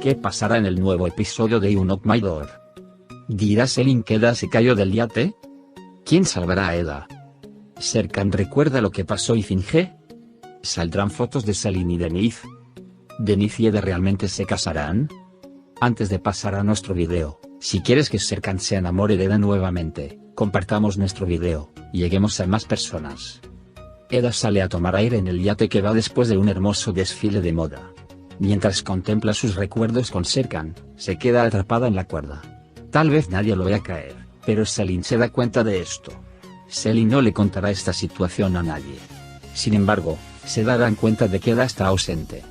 ¿Qué pasará en el nuevo episodio de You Knock My Door? ¿Dirá Selin que Eda se cayó del yate? ¿Quién salvará a Eda? ¿Serkan recuerda lo que pasó y finge? ¿Saldrán fotos de Selin y Denise? ¿Denise y Eda realmente se casarán? Antes de pasar a nuestro video, si quieres que Serkan se enamore de Eda nuevamente, compartamos nuestro video, y lleguemos a más personas. Eda sale a tomar aire en el yate que va después de un hermoso desfile de moda. Mientras contempla sus recuerdos con Serkan, se queda atrapada en la cuerda. Tal vez nadie lo vea caer, pero Selin se da cuenta de esto. Selin no le contará esta situación a nadie. Sin embargo, se darán cuenta de que Eda está ausente.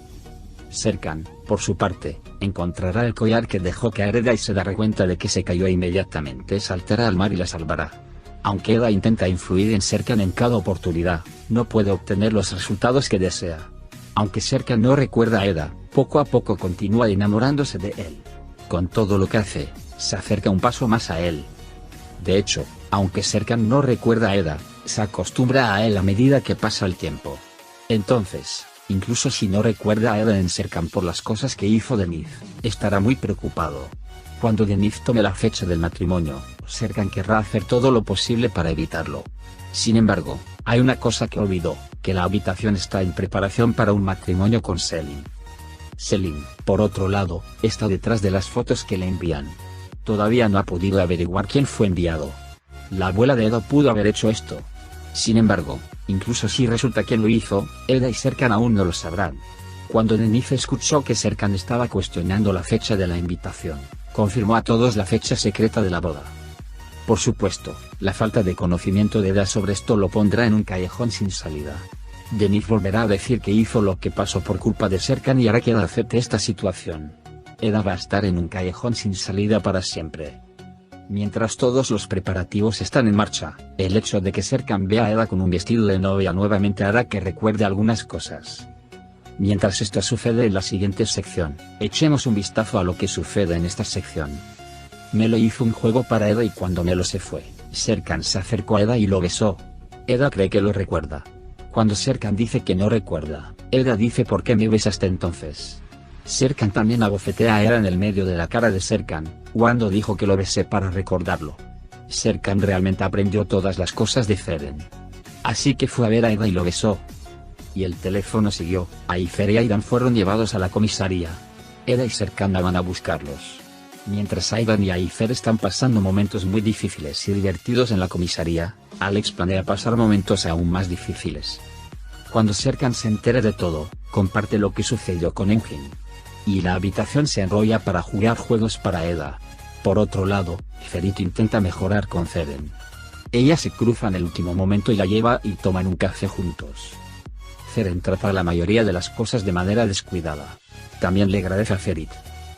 Serkan, por su parte, encontrará el collar que dejó caer Eda y se dará cuenta de que se cayó e inmediatamente saltará al mar y la salvará. Aunque Eda intenta influir en Serkan en cada oportunidad, no puede obtener los resultados que desea. Aunque Serkan no recuerda a Eda, poco a poco continúa enamorándose de él. Con todo lo que hace, se acerca un paso más a él. De hecho, aunque Serkan no recuerda a Eda, se acostumbra a él a medida que pasa el tiempo. Entonces, incluso si no recuerda a Eda en Serkan por las cosas que hizo Denise, estará muy preocupado. Cuando Denise tome la fecha del matrimonio, Serkan querrá hacer todo lo posible para evitarlo. Sin embargo, hay una cosa que olvidó, que la habitación está en preparación para un matrimonio con Selin. Selin, por otro lado, está detrás de las fotos que le envían. Todavía no ha podido averiguar quién fue enviado. La abuela de Eda pudo haber hecho esto. Sin embargo, incluso si resulta quién lo hizo, Eda y Serkan aún no lo sabrán. Cuando Denise escuchó que Serkan estaba cuestionando la fecha de la invitación, confirmó a todos la fecha secreta de la boda. Por supuesto, la falta de conocimiento de Eda sobre esto lo pondrá en un callejón sin salida. Denise volverá a decir que hizo lo que pasó por culpa de Serkan y hará que Eda acepte esta situación. Eda va a estar en un callejón sin salida para siempre. Mientras todos los preparativos están en marcha, el hecho de que Serkan vea a Eda con un vestido de novia nuevamente hará que recuerde algunas cosas. Mientras esto sucede en la siguiente sección, echemos un vistazo a lo que sucede en esta sección. Melo hizo un juego para Eda y cuando Melo se fue, Serkan se acercó a Eda y lo besó. Eda cree que lo recuerda. Cuando Serkan dice que no recuerda, Eda dice ¿por qué me besaste entonces? Serkan también abofetea a Eda en el medio de la cara de Serkan, cuando dijo que lo besé para recordarlo. Serkan realmente aprendió todas las cosas de Feren. Así que fue a ver a Eda y lo besó. Y el teléfono siguió, Aifer y Aidan fueron llevados a la comisaría. Eda y Serkan van a buscarlos. Mientras Aidan y Aifer están pasando momentos muy difíciles y divertidos en la comisaría, Alex planea pasar momentos aún más difíciles. Cuando Serkan se entere de todo, comparte lo que sucedió con Engin. Y la habitación se enrolla para jugar juegos para Eda. Por otro lado, Ferit intenta mejorar con Feren. Ella se cruza en el último momento y la lleva y toman un café juntos. Feren trata la mayoría de las cosas de manera descuidada. También le agradece a Ferit.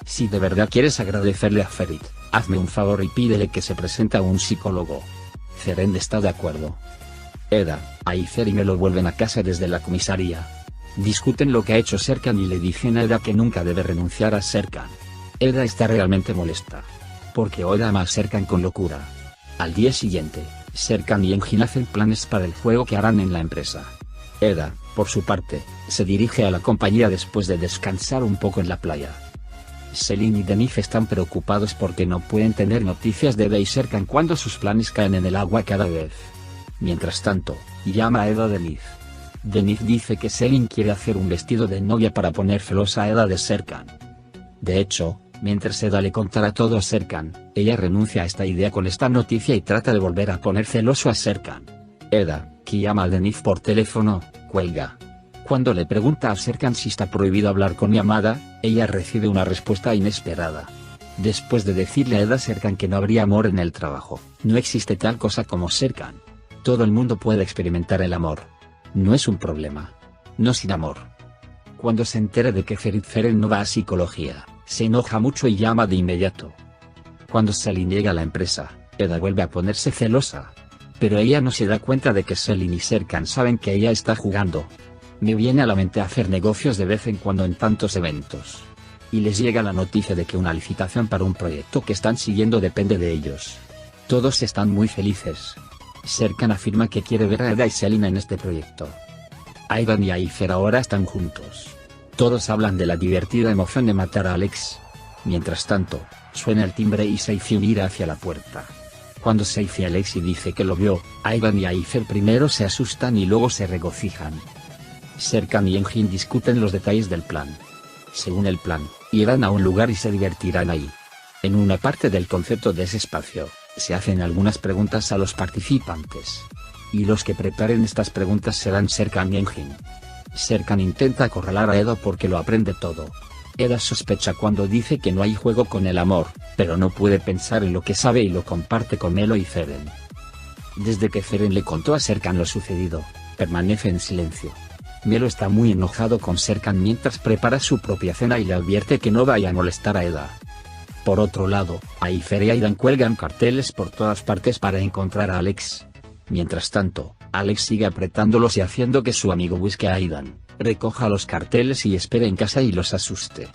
Si de verdad quieres agradecerle a Ferit, hazme un favor y pídele que se presente a un psicólogo. Feren está de acuerdo. Eda, Aifer y Melo vuelven a casa desde la comisaría. Discuten lo que ha hecho Serkan y le dicen a Eda que nunca debe renunciar a Serkan. Eda está realmente molesta. Porque Eda ama a Serkan con locura. Al día siguiente, Serkan y Engin hacen planes para el juego que harán en la empresa. Eda, por su parte, se dirige a la compañía después de descansar un poco en la playa. Selin y Denise están preocupados porque no pueden tener noticias de Eda y Serkan cuando sus planes caen en el agua cada vez. Mientras tanto, llama a Eda Denise. Denise dice que Selin quiere hacer un vestido de novia para poner celosa a Eda de Serkan. De hecho, mientras Eda le contará todo a Serkan, ella renuncia a esta idea con esta noticia y trata de volver a poner celoso a Serkan. Eda, que llama a Denise por teléfono, cuelga. Cuando le pregunta a Serkan si está prohibido hablar con mi amada, ella recibe una respuesta inesperada. Después de decirle a Eda Serkan que no habría amor en el trabajo, no existe tal cosa como Serkan. Todo el mundo puede experimentar el amor. No es un problema. No sin amor. Cuando se entera de que Ferit Feren no va a psicología, se enoja mucho y llama de inmediato. Cuando Selin llega a la empresa, Eda vuelve a ponerse celosa. Pero ella no se da cuenta de que Selin y Serkan saben que ella está jugando. Me viene a la mente hacer negocios de vez en cuando en tantos eventos. Y les llega la noticia de que una licitación para un proyecto que están siguiendo depende de ellos. Todos están muy felices. Serkan afirma que quiere ver a Eda y Selin en este proyecto. Aidan y Aifer ahora están juntos. Todos hablan de la divertida emoción de matar a Alex, Mientras tanto, suena el timbre y Seifi mira hacia la puerta. Cuando Seifi Alexi dice que lo vio, Aidan y Aifer primero se asustan y luego se regocijan. Serkan y Engin discuten los detalles del plan. Según el plan, irán a un lugar y se divertirán ahí. En una parte del concepto de ese espacio, se hacen algunas preguntas a los participantes. Y los que preparen estas preguntas serán Serkan y Engin. Serkan intenta acorralar a Eda porque lo aprende todo. Eda sospecha cuando dice que no hay juego con el amor, pero no puede pensar en lo que sabe y lo comparte con Melo y Feren. Desde que Feren le contó a Serkan lo sucedido, permanece en silencio. Melo está muy enojado con Serkan mientras prepara su propia cena y le advierte que no vaya a molestar a Eda. Por otro lado, Aifer y Aidan cuelgan carteles por todas partes para encontrar a Alex. Mientras tanto, Alex sigue apretándolos y haciendo que su amigo busque a Aidan, recoja los carteles y espere en casa y los asuste.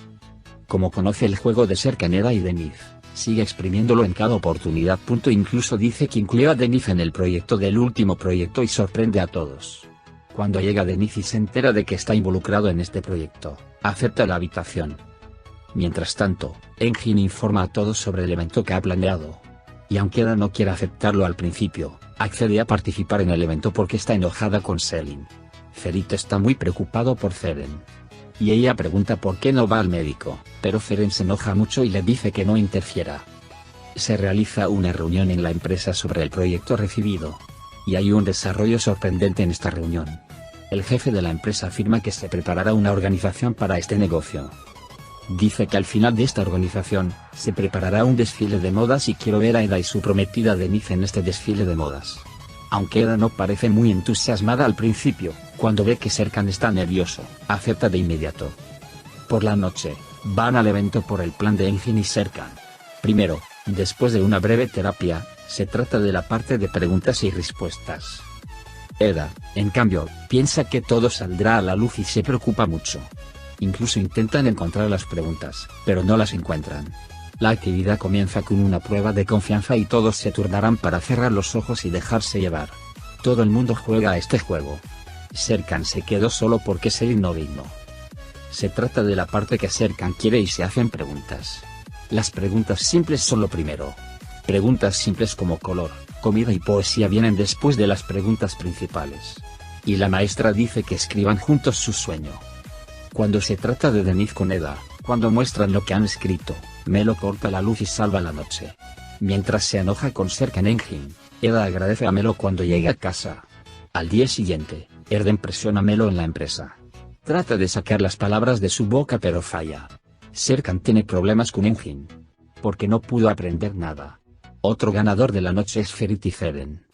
Como conoce el juego de Serkan, Eda y Denif, sigue exprimiéndolo en cada oportunidad. Incluso dice que incluyó a Denif en el proyecto del último proyecto y sorprende a todos. Cuando llega Denif y se entera de que está involucrado en este proyecto, acepta la habitación. Mientras tanto, Engin informa a todos sobre el evento que ha planeado. Y aunque Eda no quiere aceptarlo al principio, accede a participar en el evento porque está enojada con Selin. Ferit está muy preocupado por Feren. Y ella pregunta por qué no va al médico, pero Feren se enoja mucho y le dice que no interfiera. Se realiza una reunión en la empresa sobre el proyecto recibido. Y hay un desarrollo sorprendente en esta reunión. El jefe de la empresa afirma que se preparará una organización para este negocio. Dice que al final de esta organización, se preparará un desfile de modas y quiero ver a Eda y su prometida Denif en este desfile de modas. Aunque Eda no parece muy entusiasmada al principio, cuando ve que Serkan está nervioso, acepta de inmediato. Por la noche, van al evento por el plan de Engin y Serkan. Primero, después de una breve terapia, se trata de la parte de preguntas y respuestas. Eda, en cambio, piensa que todo saldrá a la luz y se preocupa mucho. Incluso intentan encontrar las preguntas, pero no las encuentran. La actividad comienza con una prueba de confianza y todos se turnarán para cerrar los ojos y dejarse llevar. Todo el mundo juega a este juego. Serkan se quedó solo porque Selin no vino. Se trata de la parte que Serkan quiere y se hacen preguntas. Las preguntas simples son lo primero. Preguntas simples como color, comida y poesía vienen después de las preguntas principales. Y la maestra dice que escriban juntos su sueño. Cuando se trata de Denif con Eda, cuando muestran lo que han escrito, Melo corta la luz y salva la noche. Mientras se enoja con Serkan Engin, Eda agradece a Melo cuando llega a casa. Al día siguiente, Erden presiona a Melo en la empresa. Trata de sacar las palabras de su boca pero falla. Serkan tiene problemas con Engin. Porque no pudo aprender nada. Otro ganador de la noche es Ferit y Feren.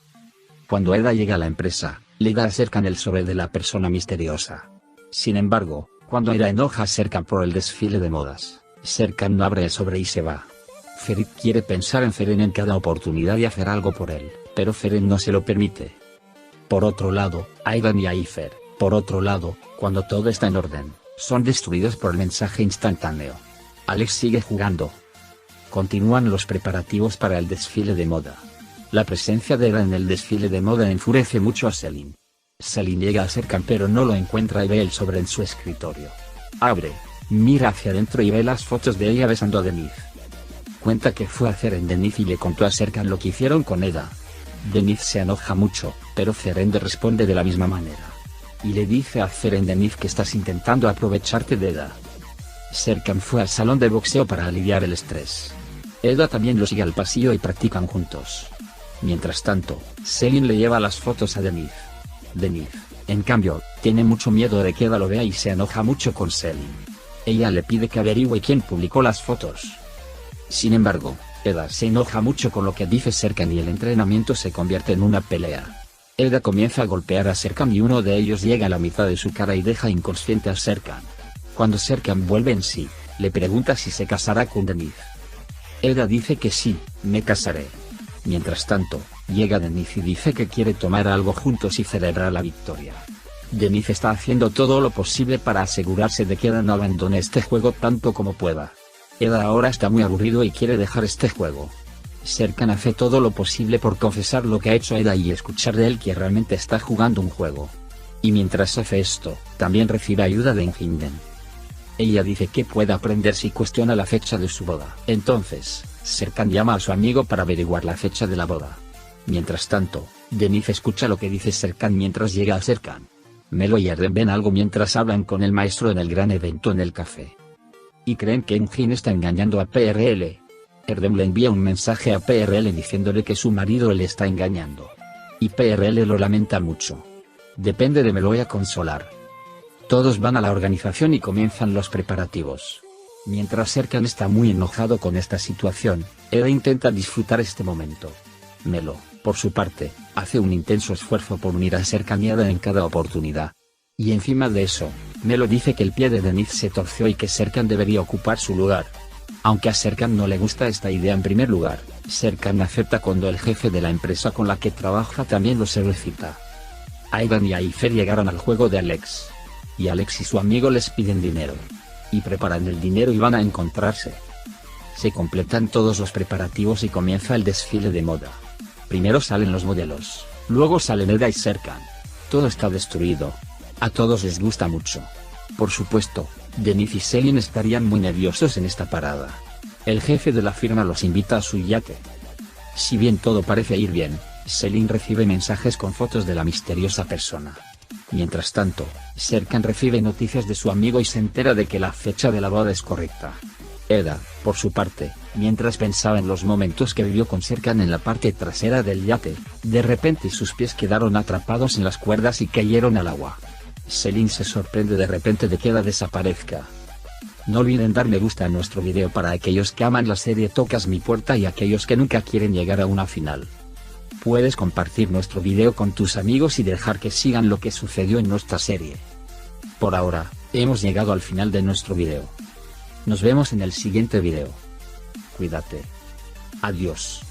Cuando Eda llega a la empresa, le da a Serkan el sobre de la persona misteriosa. Sin embargo, cuando Eda enoja a Serkan por el desfile de modas, Serkan no abre el sobre y se va. Ferit quiere pensar en Feren en cada oportunidad y hacer algo por él, pero Feren no se lo permite. Por otro lado, Aidan y Aifer, por otro lado, cuando todo está en orden, son destruidos por el mensaje instantáneo. Alex sigue jugando. Continúan los preparativos para el desfile de moda. La presencia de Eda en el desfile de moda enfurece mucho a Selin. Selin llega a Serkan pero no lo encuentra y ve el sobre en su escritorio. Abre, mira hacia adentro y ve las fotos de ella besando a Denif. Cuenta que fue a Feren Denif y le contó a Serkan lo que hicieron con Eda. Denif se enoja mucho, pero Feren responde de la misma manera. Y le dice a Feren Denif que estás intentando aprovecharte de Eda. Serkan fue al salón de boxeo para aliviar el estrés. Eda también lo sigue al pasillo y practican juntos. Mientras tanto, Selin le lleva las fotos a Denif. Denif, en cambio, tiene mucho miedo de que Eda lo vea y se enoja mucho con Selin. Ella le pide que averigüe quién publicó las fotos. Sin embargo, Eda se enoja mucho con lo que dice Serkan y el entrenamiento se convierte en una pelea. Eda comienza a golpear a Serkan y uno de ellos llega a la mitad de su cara y deja inconsciente a Serkan. Cuando Serkan vuelve en sí, le pregunta si se casará con Denif. Eda dice que sí, me casaré. Mientras tanto, llega Denif y dice que quiere tomar algo juntos y celebrar la victoria. Denif está haciendo todo lo posible para asegurarse de que Eda no abandone este juego tanto como pueda. Eda ahora está muy aburrido y quiere dejar este juego. Serkan hace todo lo posible por confesar lo que ha hecho Eda y escuchar de él que realmente está jugando un juego. Y mientras hace esto, también recibe ayuda de Engin. Ella dice que puede aprender si cuestiona la fecha de su boda. Entonces, Serkan llama a su amigo para averiguar la fecha de la boda. Mientras tanto, Denise escucha lo que dice Serkan mientras llega a Serkan. Melo y Erdem ven algo mientras hablan con el maestro en el gran evento en el café. Y creen que Engin está engañando a PRL. Erdem le envía un mensaje a PRL diciéndole que su marido le está engañando. Y PRL lo lamenta mucho. Depende de Meloy a consolar. Todos van a la organización y comienzan los preparativos. Mientras Serkan está muy enojado con esta situación, Eda intenta disfrutar este momento. Melo, por su parte, hace un intenso esfuerzo por unir a Serkan y Eda en cada oportunidad. Y encima de eso, Melo dice que el pie de Denise se torció y que Serkan debería ocupar su lugar. Aunque a Serkan no le gusta esta idea en primer lugar, Serkan acepta cuando el jefe de la empresa con la que trabaja también lo solicita. Aidan y Aifer llegaron al juego de Alex. Y Alex y su amigo les piden dinero. Y preparan el dinero y van a encontrarse. Se completan todos los preparativos y comienza el desfile de moda. Primero salen los modelos, luego salen Eda y Serkan. Todo está destruido. A todos les gusta mucho. Por supuesto, Denise y Selin estarían muy nerviosos en esta parada. El jefe de la firma los invita a su yate. Si bien todo parece ir bien, Selin recibe mensajes con fotos de la misteriosa persona. Mientras tanto, Serkan recibe noticias de su amigo y se entera de que la fecha de la boda es correcta. Eda, por su parte, mientras pensaba en los momentos que vivió con Serkan en la parte trasera del yate, de repente sus pies quedaron atrapados en las cuerdas y cayeron al agua. Selin se sorprende de repente de que Eda desaparezca. No olviden dar me gusta a nuestro video para aquellos que aman la serie Tocas mi puerta y aquellos que nunca quieren llegar a una final. Puedes compartir nuestro video con tus amigos y dejar que sigan lo que sucedió en nuestra serie. Por ahora, hemos llegado al final de nuestro video. Nos vemos en el siguiente video. Cuídate. Adiós.